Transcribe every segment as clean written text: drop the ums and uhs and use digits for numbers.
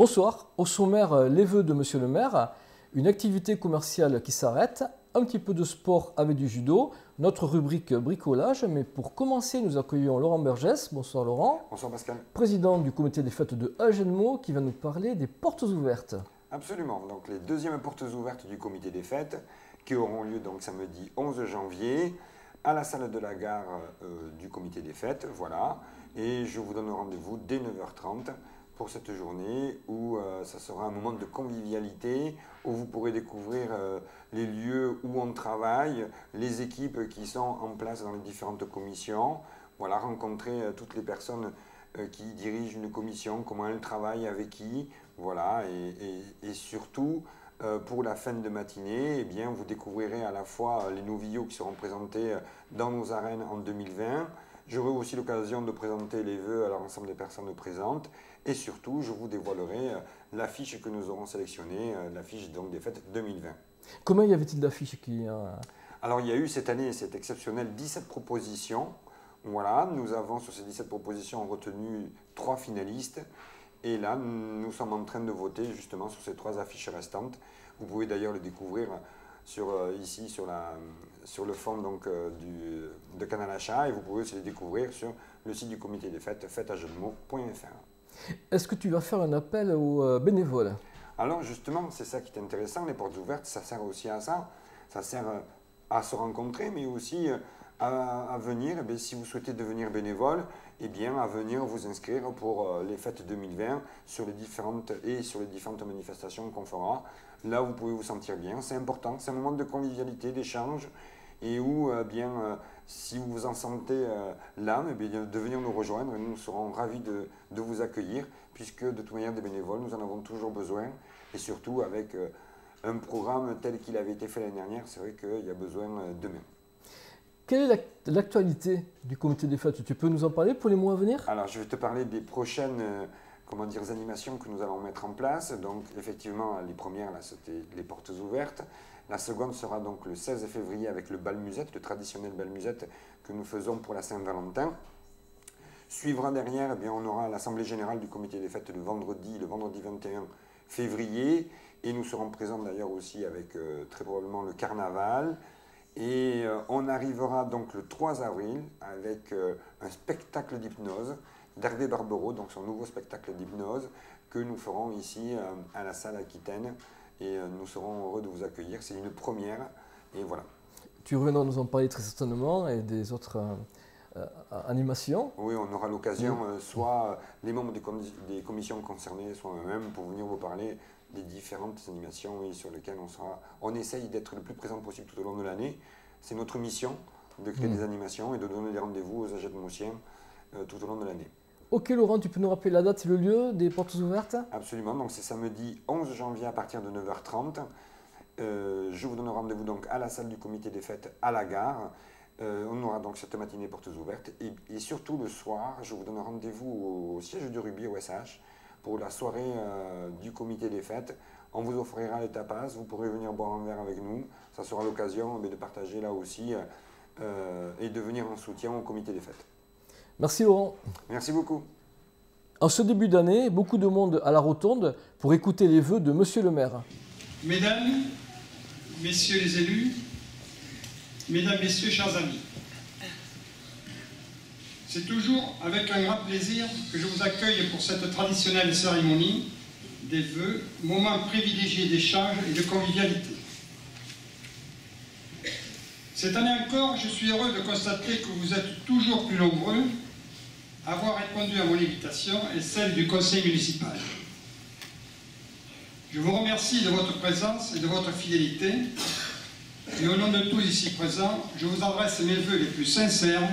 Bonsoir, au sommaire, les vœux de Monsieur le maire, une activité commerciale qui s'arrête, un petit peu de sport avec du judo, notre rubrique bricolage, mais pour commencer, nous accueillons Laurent Bergès. Bonsoir Laurent. Bonsoir Pascal. Président du comité des fêtes de Agenmo qui va nous parler des portes ouvertes. Absolument, donc les deuxièmes portes ouvertes du comité des fêtes qui auront lieu donc samedi 11 janvier à la salle de la gare du comité des fêtes, voilà, et je vous donne rendez-vous dès 9h30 pour cette journée où ça sera un moment de convivialité, où vous pourrez découvrir les lieux où on travaille, les équipes qui sont en place dans les différentes commissions, voilà, rencontrer toutes les personnes qui dirigent une commission, comment elles travaillent, avec qui, voilà, et surtout pour la fin de matinée, eh bien, vous découvrirez à la fois les novillots qui seront présentés dans nos arènes en 2020. J'aurai aussi l'occasion de présenter les vœux à l'ensemble des personnes présentes et surtout, je vous dévoilerai l'affiche que nous aurons sélectionnée, l'affiche donc des fêtes 2020. Combien y avait-il d'affiches qui... Alors, il y a eu cette année, c'est exceptionnel, 17 propositions. Voilà, nous avons sur ces 17 propositions retenu 3 finalistes. Et là, nous sommes en train de voter justement sur ces 3 affiches restantes. Vous pouvez d'ailleurs le découvrir ici sur le fond donc, de Canal Achat et vous pouvez aussi les découvrir sur le site du comité des fêtes, fêtesagenmo.fr. Est-ce que tu vas faire un appel aux bénévoles? Alors justement, c'est ça qui est intéressant, les portes ouvertes, ça sert aussi à ça. Ça sert à se rencontrer, mais aussi à venir, eh bien, si vous souhaitez devenir bénévole, eh bien, à venir vous inscrire pour les fêtes 2020 sur les différentes manifestations qu'on fera. Là, vous pouvez vous sentir bien, c'est important, c'est un moment de convivialité, d'échange, et où, si vous vous en sentez l'âme, eh bien, de venir nous rejoindre, nous serons ravis de vous accueillir, puisque de toute manière, des bénévoles, nous en avons toujours besoin, et surtout avec un programme tel qu'il avait été fait l'année dernière, c'est vrai qu'il y a besoin demain. Quelle est l'actualité du comité des fêtes? Tu peux nous en parler pour les mois à venir? Alors, je vais te parler des prochaines animations que nous allons mettre en place. Donc, effectivement, les premières, là, c'était les portes ouvertes. La seconde sera donc le 16 février avec le bal musette, le traditionnel bal musette que nous faisons pour la Saint-Valentin. Suivra derrière, eh bien, on aura l'Assemblée générale du comité des fêtes le vendredi 21 février. Et nous serons présents d'ailleurs aussi avec très probablement le carnaval. Et on arrivera donc le 3 avril avec un spectacle d'hypnose d'Hervé Barbereau, donc son nouveau spectacle d'hypnose que nous ferons ici à la salle Aquitaine. Et nous serons heureux de vous accueillir, c'est une première. Et voilà. Tu reviendras nous en parler très certainement et des autres animations. Oui, on aura l'occasion, soit les membres des commissions concernées, soit eux-mêmes, pour venir vous parler des différentes animations sur lesquelles on essaye d'être le plus présent possible tout au long de l'année. C'est notre mission de créer des animations et de donner des rendez-vous aux Agenmosiens tout au long de l'année. Ok Laurent, tu peux nous rappeler la date et le lieu des portes ouvertes? Absolument, donc c'est samedi 11 janvier à partir de 9h30. Je vous donne rendez-vous donc à la salle du comité des fêtes à la gare. On aura donc cette matinée portes ouvertes et surtout le soir, je vous donne rendez-vous au siège du Rugby au SH pour la soirée du comité des fêtes. On vous offrira les tapas, vous pourrez venir boire un verre avec nous. Ça sera l'occasion de partager là aussi et de venir en soutien au comité des fêtes. Merci Laurent. Merci beaucoup. En ce début d'année, beaucoup de monde à la rotonde pour écouter les vœux de Monsieur le maire. Mesdames, Messieurs les élus, Mesdames, Messieurs, chers amis, c'est toujours avec un grand plaisir que je vous accueille pour cette traditionnelle cérémonie des vœux, moment privilégié d'échange et de convivialité. Cette année encore, je suis heureux de constater que vous êtes toujours plus nombreux à avoir répondu à mon invitation et celle du conseil municipal. Je vous remercie de votre présence et de votre fidélité. Et au nom de tous ici présents, je vous adresse mes vœux les plus sincères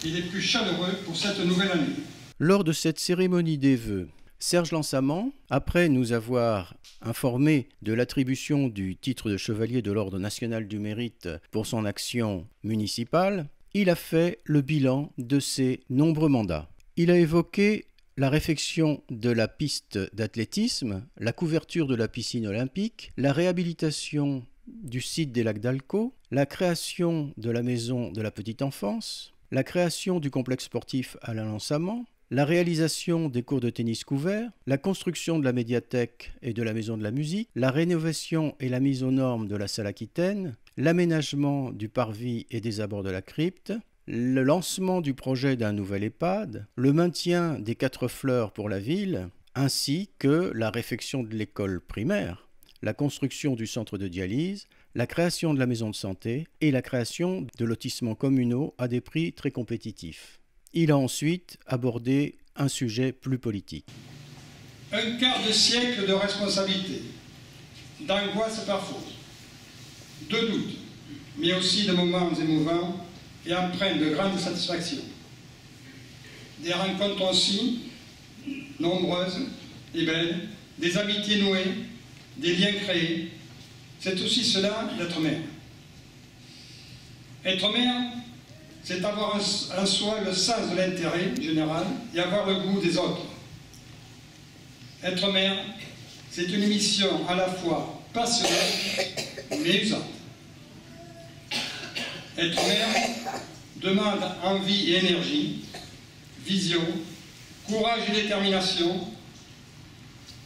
et les plus chaleureux pour cette nouvelle année. Lors de cette cérémonie des vœux, Serge Lansamant, après nous avoir informé de l'attribution du titre de chevalier de l'Ordre national du mérite pour son action municipale, il a fait le bilan de ses nombreux mandats. Il a évoqué la réfection de la piste d'athlétisme, la couverture de la piscine olympique, la réhabilitation du site des lacs d'Alcaud, la création de la maison de la petite enfance, la création du complexe sportif Alain Lansamant, la réalisation des cours de tennis couverts, la construction de la médiathèque et de la maison de la musique, la rénovation et la mise aux normes de la salle Aquitaine, l'aménagement du parvis et des abords de la crypte, le lancement du projet d'un nouvel EHPAD, le maintien des 4 fleurs pour la ville, ainsi que la réfection de l'école primaire, la construction du centre de dialyse, la création de la maison de santé et la création de lotissements communaux à des prix très compétitifs. Il a ensuite abordé un sujet plus politique. Un quart de siècle de responsabilité, d'angoisse parfois, de doutes, mais aussi de moments émouvants et empreints de grande satisfaction. Des rencontres aussi, nombreuses et belles, des amitiés nouées, des liens créés. C'est aussi cela d'être mère. Être mère, c'est avoir en soi le sens de l'intérêt général et avoir le goût des autres. Être mère, c'est une mission à la fois passionnelle mais usante. Être mère demande envie et énergie, vision, courage et détermination.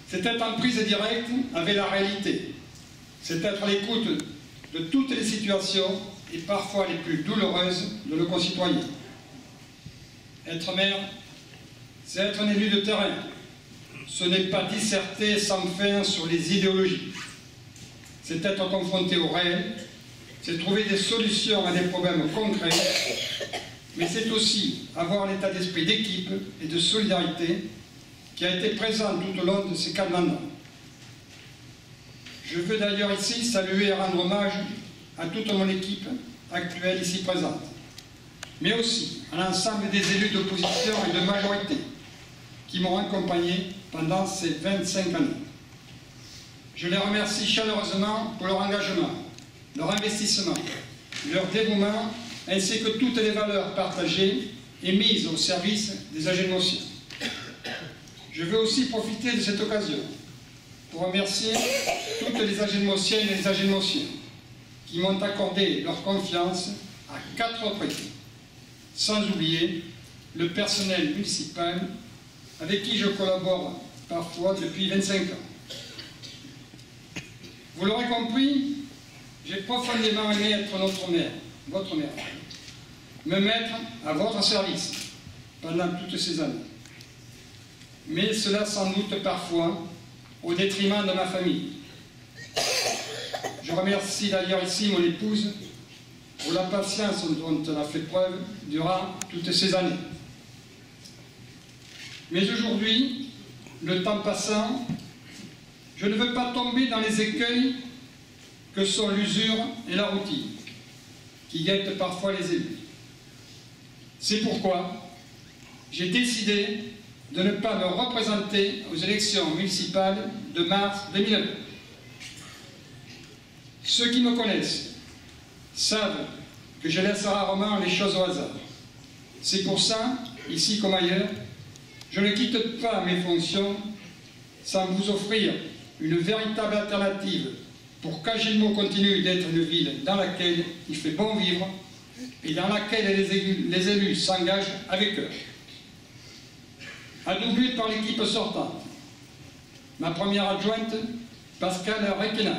C'est être en prise directe avec la réalité. C'est être à l'écoute de toutes les situations et parfois les plus douloureuses de nos concitoyens. Être maire, c'est être un élu de terrain. Ce n'est pas disserter sans fin sur les idéologies. C'est être confronté au réel, c'est trouver des solutions à des problèmes concrets, mais c'est aussi avoir l'état d'esprit d'équipe et de solidarité qui a été présent tout au long de ces 4 mandats. Je veux d'ailleurs ici saluer et rendre hommage à toute mon équipe actuelle ici présente, mais aussi à l'ensemble des élus d'opposition et de majorité qui m'ont accompagné pendant ces 25 années. Je les remercie chaleureusement pour leur engagement, leur investissement, leur dévouement, ainsi que toutes les valeurs partagées et mises au service des Agénosiens. Je veux aussi profiter de cette occasion pour remercier toutes les Agénosiennes et les Agénosiens qui m'ont accordé leur confiance à 4 reprises, sans oublier le personnel municipal avec qui je collabore parfois depuis 25 ans. Vous l'aurez compris, j'ai profondément aimé être notre maire, votre maire, me mettre à votre service pendant toutes ces années. Mais cela sans doute parfois au détriment de ma famille. Je remercie d'ailleurs ici mon épouse pour la patience dont elle a fait preuve durant toutes ces années. Mais aujourd'hui, le temps passant, je ne veux pas tomber dans les écueils que sont l'usure et la routine, qui guettent parfois les élus. C'est pourquoi j'ai décidé de ne pas me représenter aux élections municipales de mars 2020. Ceux qui me connaissent savent que je laisse rarement les choses au hasard. C'est pour ça, ici comme ailleurs, je ne quitte pas mes fonctions sans vous offrir une véritable alternative pour qu'Agenmo continue d'être une ville dans laquelle il fait bon vivre et dans laquelle les élus s'engagent avec eux. Adoublée par l'équipe sortante, ma première adjointe, Pascal Requena,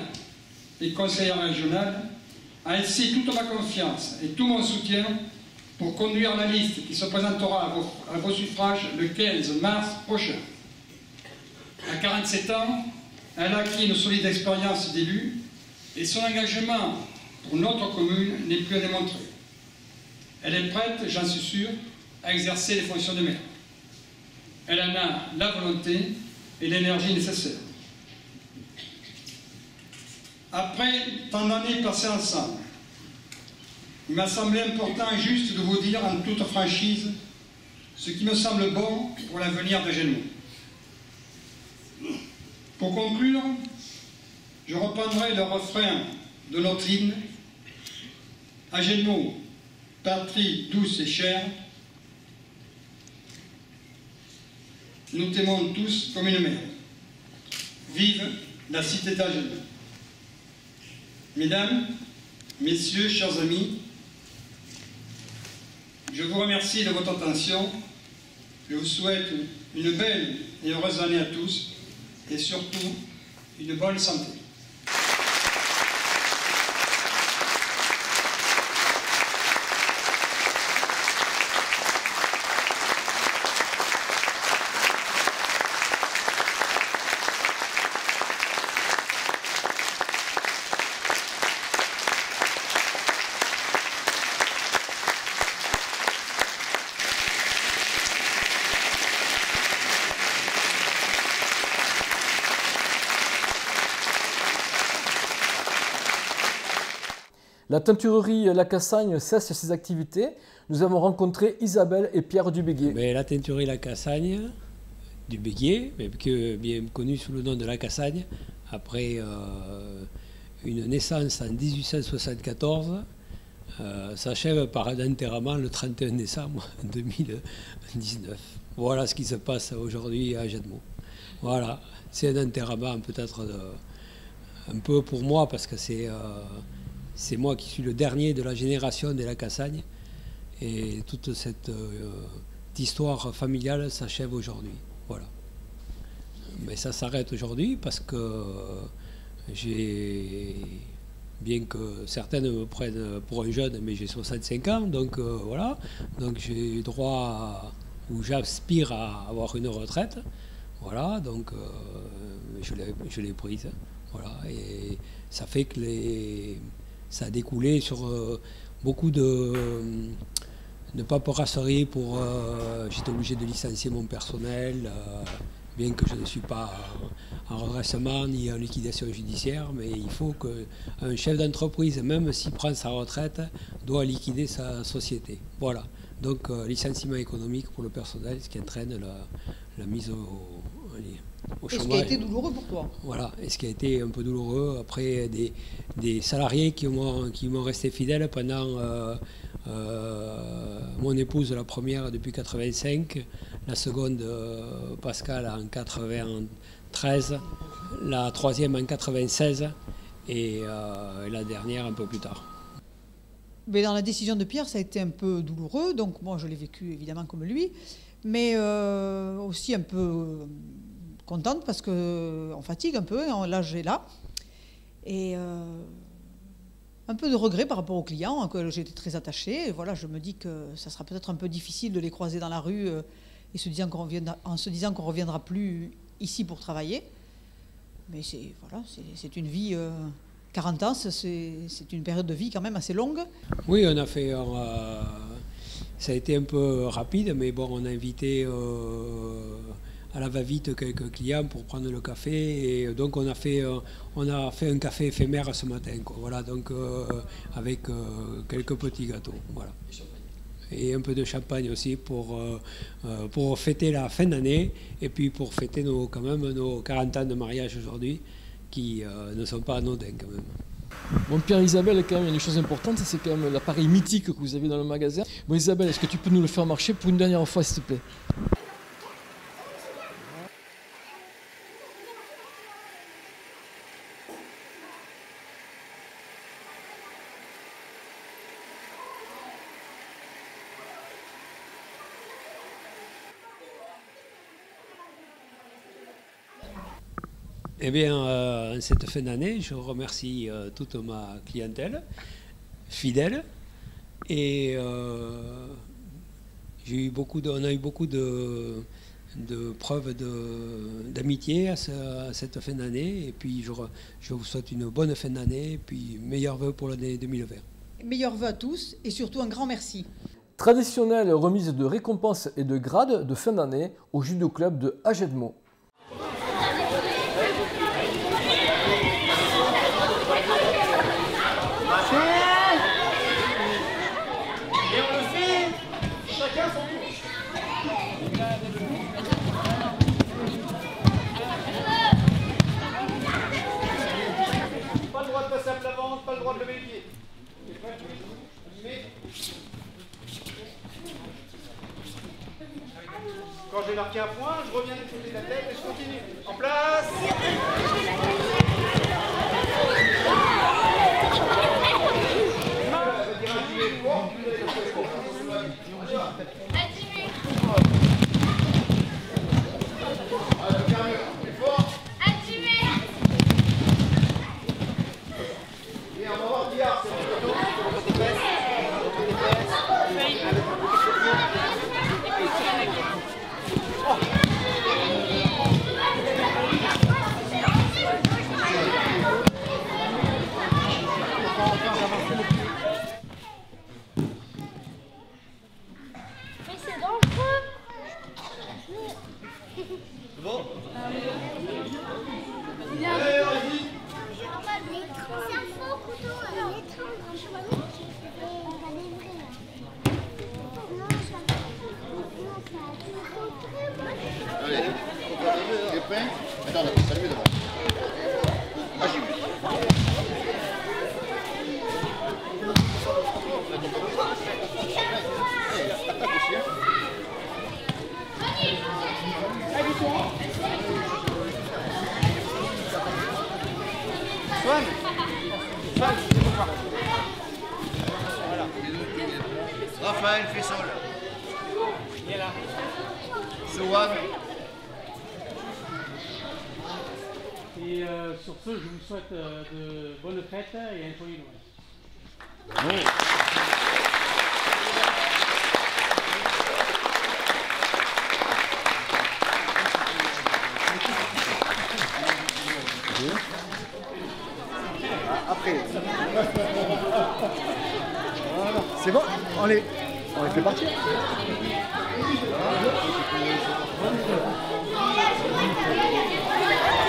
et conseillère régionale, a ainsi toute ma confiance et tout mon soutien pour conduire la liste qui se présentera à vos suffrages le 15 mars prochain. À 47 ans, elle a acquis une solide expérience d'élu et son engagement pour notre commune n'est plus à démontrer. Elle est prête, j'en suis sûr, à exercer les fonctions de maire. Elle en a la volonté et l'énergie nécessaires. Après tant d'années passées ensemble, il m'a semblé important et juste de vous dire en toute franchise ce qui me semble bon pour l'avenir d'Agenmo. Pour conclure, je reprendrai le refrain de notre hymne « Agenmo, patrie douce et chère, nous t'aimons tous comme une mère. Vive la cité d'Agenmo ». Mesdames, Messieurs, chers amis, je vous remercie de votre attention Je vous souhaite une belle et heureuse année à tous et surtout une bonne santé. La teinturerie La Cassagne cesse ses activités. Nous avons rencontré Isabelle et Pierre Dubéguier. Mais la teinturerie La Cassagne du Béguier, bien connue sous le nom de La Cassagne, après une naissance en 1874, s'achève par un enterrement le 31 décembre 2019. Voilà ce qui se passe aujourd'hui à Ajedmo. Voilà, c'est un enterrement peut-être un peu pour moi, parce que c'est moi qui suis le dernier de la génération de La Cassagne, et toute cette histoire familiale s'achève aujourd'hui. Voilà. Mais ça s'arrête aujourd'hui parce que bien que certaines me prennent pour un jeune, mais j'ai 65 ans, donc voilà, donc j'ai droit ou j'aspire à avoir une retraite, voilà, donc je l'ai prise, voilà, et ça fait que ça a découlé sur beaucoup de paperasserie pour... j'étais obligé de licencier mon personnel, bien que je ne suis pas en redressement ni en liquidation judiciaire, mais il faut qu'un chef d'entreprise, même s'il prend sa retraite, doit liquider sa société. Voilà. Donc licenciement économique pour le personnel, ce qui entraîne la mise au chômage. Et ce qui a été douloureux pour toi. Voilà, et ce qui a été un peu douloureux. Après, des salariés qui m'ont resté fidèles pendant... mon épouse, la première depuis 85, la seconde Pascal en 93, la troisième en 96 et la dernière un peu plus tard. Mais dans la décision de Pierre, ça a été un peu douloureux, donc moi je l'ai vécu évidemment comme lui, mais aussi un peu contente parce qu'on fatigue un peu, l'âge est là, et un peu de regret par rapport aux clients, que j'étais très attachée. Et voilà, je me dis que ça sera peut-être un peu difficile de les croiser dans la rue et en se disant qu'on ne reviendra plus ici pour travailler. Mais c'est une vie, 40 ans, c'est une période de vie quand même assez longue. Oui, on a fait, ça a été un peu rapide, mais bon, on a invité à la va-vite quelques clients pour prendre le café, et donc on a fait un café éphémère ce matin, quoi. Voilà, donc avec quelques petits gâteaux, voilà, et un peu de champagne aussi pour fêter la fin d'année, et puis pour fêter quand même nos 40 ans de mariage aujourd'hui, qui ne sont pas anodins quand même. Bon, Pierre et Isabelle, quand même, il y a une chose importante, c'est quand même l'appareil mythique que vous avez dans le magasin. Bon, Isabelle, est-ce que tu peux nous le faire marcher pour une dernière fois, s'il te plaît? Eh bien, cette fin d'année, je remercie toute ma clientèle fidèle, et on a eu beaucoup de preuves d'amitié à cette fin d'année, et puis je vous souhaite une bonne fin d'année, et puis meilleurs vœux pour l'année 2020. Meilleurs vœux à tous, et surtout un grand merci. Traditionnelle remise de récompenses et de grades de fin d'année au judo club de Ajedmo. Pas le droit de lever le pied. Quand j'ai marqué un point, je reviens déposer la tête et je continue. En place. Bon. C'est un faux couteau, Allez, les pains. Attends, salut devant. Ah, j'y vais. Attaque aussi, hein. Swan, c'est bon pas. Voilà. Raphaël Fessol. Il est là. Swan. Et sur ce, je vous souhaite de bonnes fêtes et un joyeux Noël. Oui. Après. C'est bon, on les fait partir.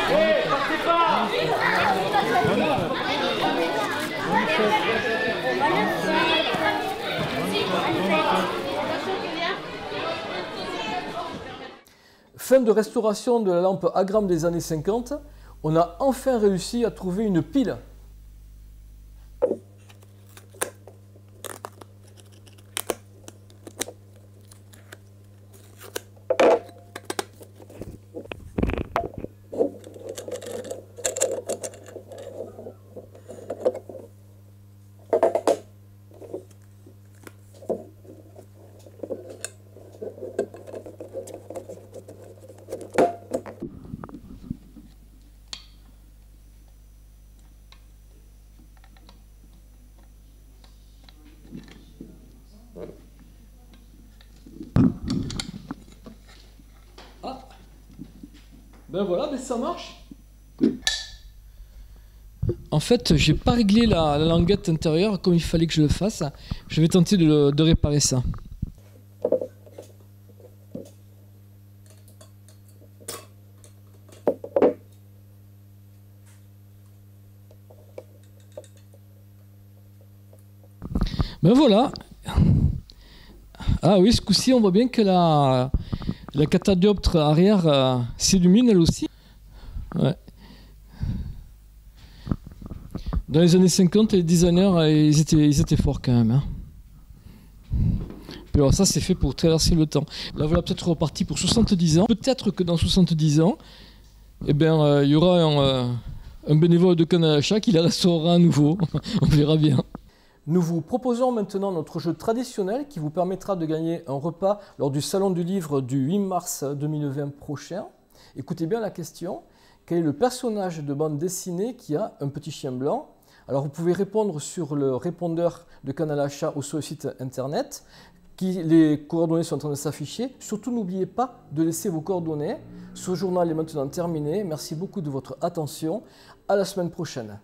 Hey, partez pas! Fin de restauration de la lampe Agram des années 50, on a enfin réussi à trouver une pile. Ah, ben voilà, ben ça marche. En fait, j'ai pas réglé la languette intérieure comme il fallait que je le fasse. Je vais tenter de réparer ça. Ben voilà. Ah oui, ce coup-ci, on voit bien que la catadioptre arrière s'illumine elle aussi. Ouais. Dans les années 50, les designers, ils étaient forts quand même. Hein. Puis alors ça, c'est fait pour traverser le temps. Là, voilà peut-être reparti pour 70 ans. Peut-être que dans 70 ans, eh ben, il y aura un bénévole de Canal Achat qui la restaurera à nouveau. On verra bien. Nous vous proposons maintenant notre jeu traditionnel qui vous permettra de gagner un repas lors du Salon du Livre du 8 mars 2020 prochain. Écoutez bien la question. Quel est le personnage de bande dessinée qui a un petit chien blanc? Alors vous pouvez répondre sur le répondeur de Canal Achat ou sur le site internet. Les coordonnées sont en train de s'afficher. Surtout n'oubliez pas de laisser vos coordonnées. Ce journal est maintenant terminé. Merci beaucoup de votre attention. À la semaine prochaine.